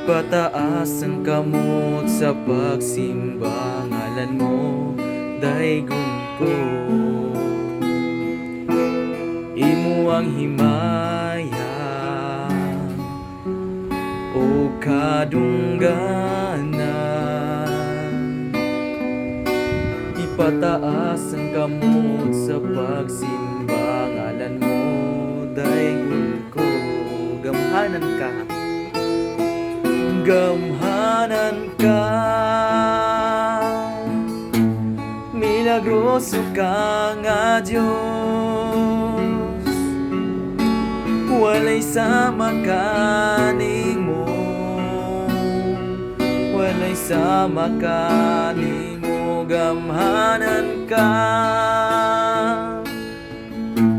Ipataas ang kamot sa pagsimba, ngalan mo, daygon ko. Imo ang himaya o kadungganan. Ipataas ang kamot sa pagsimba, ngalan mo, daygon ko. Gamhanan ka, gamhanan ka, milagroso ka nga Diyos. Walay sama kanimo, walay sama kanimo. Gamhanan ka,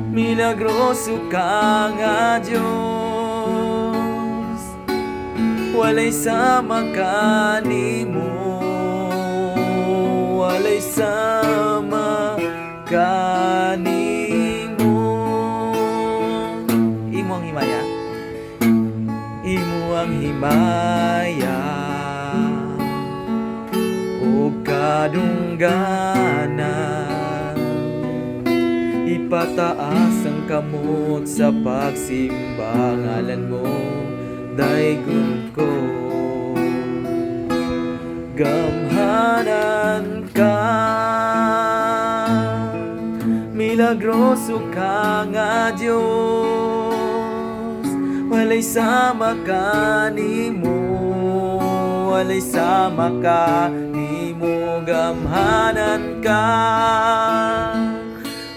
milagroso ka nga Diyos. Walay sama kanimo, walay sama kanimo. Imo ang himaya, imo ang himaya o kadungganan. Ipataas ang kamot sa pagsimba, ngalan mo, daygon ko. Gamhanan ka, milagroso ka nga Diyos. Walay sama kanimo, walay sama kanimo. Gamhanan ka,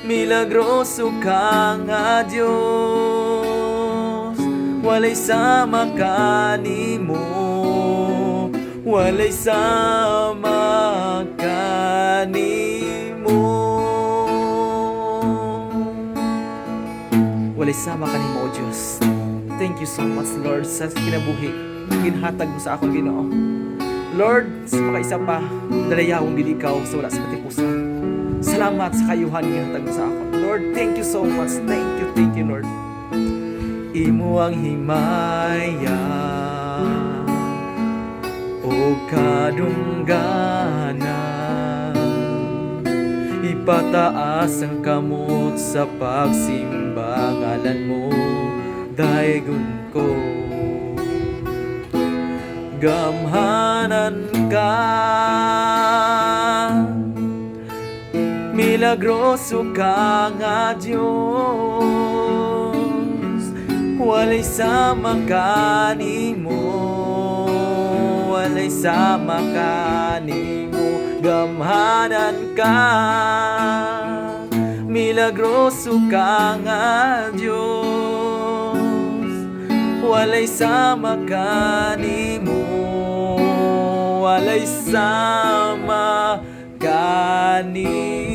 milagroso ka nga Diyos. Walay sama kanimo, walay sama kanimo. Walay sama kanimo, O Diyos. Thank you so much, Lord, sa kinabuhi ginhatag mo sa akong Ginoo. Lord, sa makaisa pa, dalayawong gilikaw sa wala sa katipusan. Salamat sa kayuhan ginhatag mo sa akon. Lord, thank you so much. Thank you, Lord. Imo ang himaya o kadungganan. Ipataas ang kamot sa pagsimba, ngalan mo, daygon ko. Gamhanan ka, milagroso ka nga Diyos. Walay sama kanimo, walay sama kanimo. Gamhanan ka, milagroso ka nga Diyos. Walay sama kanimo, walay sama kanimo.